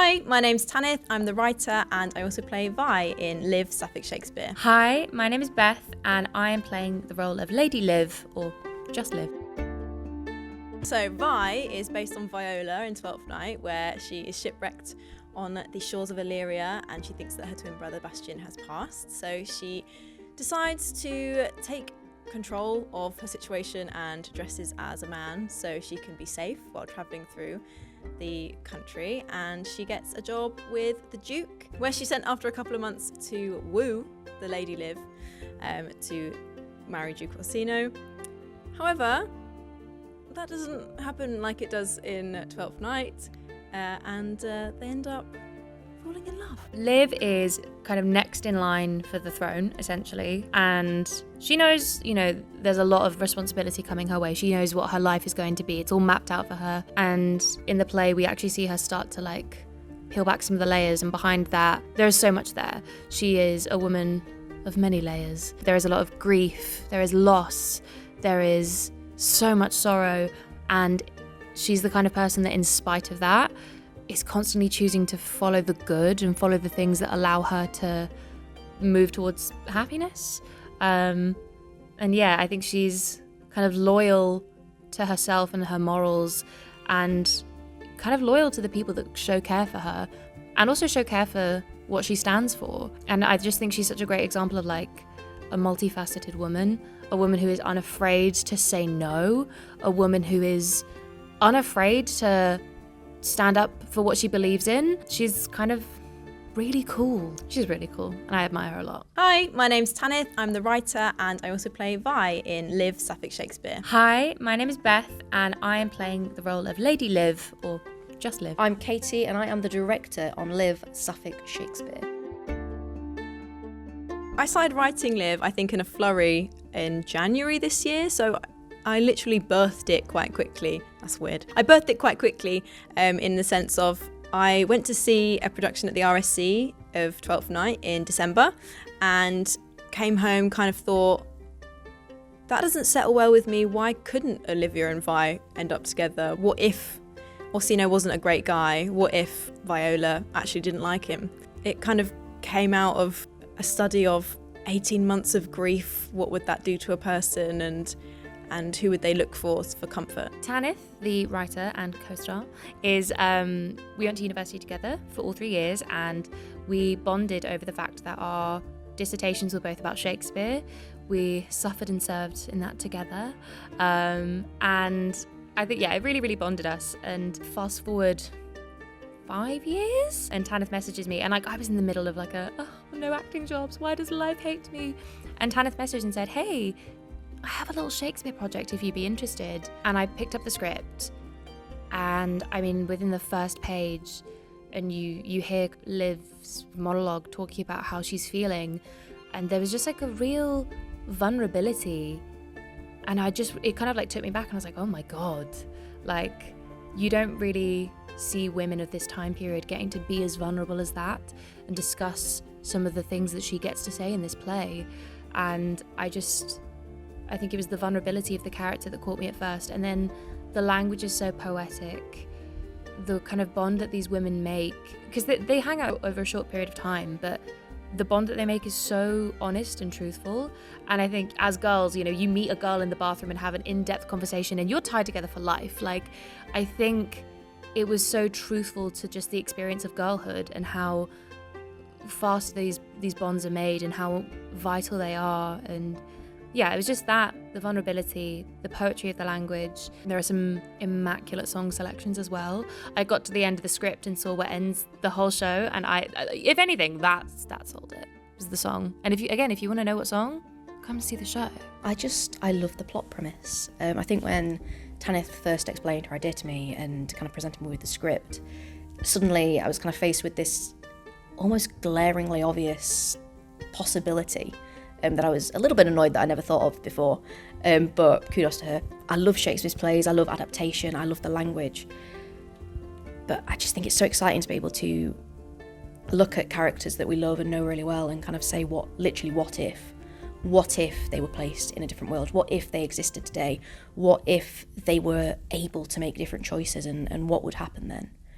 Hi, my name's Tanith. I'm the writer and I also play Vi in Liv, Suffolk Shakespeare. Hi, my name is Beth and I am playing the role of Lady Liv, or just Liv. So Vi is based on Viola in Twelfth Night, where she is shipwrecked on the shores of Illyria and she thinks that her twin brother Bastian has passed. So she decides to take control of her situation and dresses as a man so she can be safe while travelling through the country, and she gets a job with the Duke, where she's sent after a couple of months to woo the Lady Liv to marry Duke Orsino. However, that doesn't happen like it does in Twelfth Night, and they end up falling in love. Liv is kind of next in line for the throne, essentially, and she knows, there's a lot of responsibility coming her way. She knows what her life is going to be. It's all mapped out for her. And in the play, we actually see her start to peel back some of the layers, and behind that, there is so much there. She is a woman of many layers. There is a lot of grief, there is loss, there is so much sorrow, and she's the kind of person that, in spite of that, is constantly choosing to follow the good and follow the things that allow her to move towards happiness. And yeah, I think she's kind of loyal to herself and her morals, and kind of loyal to the people that show care for her and also show care for what she stands for. And I just think she's such a great example of a multifaceted woman, a woman who is unafraid to say no, a woman who is unafraid to stand up for what she believes in. She's kind of really cool. She's really cool, and I admire her a lot. Hi, my name's Tanith. I'm the writer and I also play Vi in Liv, Suffolk Shakespeare. Hi, my name is Beth and I am playing the role of Lady Liv, or just Liv. I'm Katie and I am the director on Liv, Suffolk Shakespeare. I started writing Liv, I think, in a flurry in January this year, so I literally birthed it quite quickly. That's weird. I birthed it quite quickly in the sense of I went to see a production at the RSC of Twelfth Night in December and came home, kind of thought, that doesn't settle well with me. Why couldn't Olivia and Vi end up together? What if Orsino wasn't a great guy? What if Viola actually didn't like him? It kind of came out of a study of 18 months of grief. What would that do to a person, and who would they look for comfort? Tanith, the writer and co-star, is we went to university together for all 3 years, and we bonded over the fact that our dissertations were both about Shakespeare. We suffered and served in that together, and I think, it really, really bonded us. And fast forward 5 years, and Tanith messages me, and I was in the middle of no acting jobs, why does life hate me? And Tanith messaged and said, hey, I have a little Shakespeare project if you'd be interested. And I picked up the script, and within the first page, and you hear Liv's monologue talking about how she's feeling, and there was just a real vulnerability, and it kind of took me back, and I was like, oh my god, you don't really see women of this time period getting to be as vulnerable as that and discuss some of the things that she gets to say in this play. And I think it was the vulnerability of the character that caught me at first, and then the language is so poetic, the kind of bond that these women make, because they hang out over a short period of time, but the bond that they make is so honest and truthful. And I think as girls, you meet a girl in the bathroom and have an in-depth conversation and you're tied together for life. I think it was so truthful to just the experience of girlhood and how fast these bonds are made and how vital they are. And yeah, it was just that, the vulnerability, the poetry of the language. There are some immaculate song selections as well. I got to the end of the script and saw what ends the whole show, and if anything, that sold it. It was the song. And if you want to know what song, come see the show. I love the plot premise. I think when Tanith first explained her idea to me and kind of presented me with the script, suddenly I was kind of faced with this almost glaringly obvious possibility that I was a little bit annoyed that I never thought of before, but kudos to her. I love Shakespeare's plays, I love adaptation, I love the language, but I just think it's so exciting to be able to look at characters that we love and know really well and kind of say, what if they were placed in a different world? What if they existed today? What if they were able to make different choices, and what would happen then?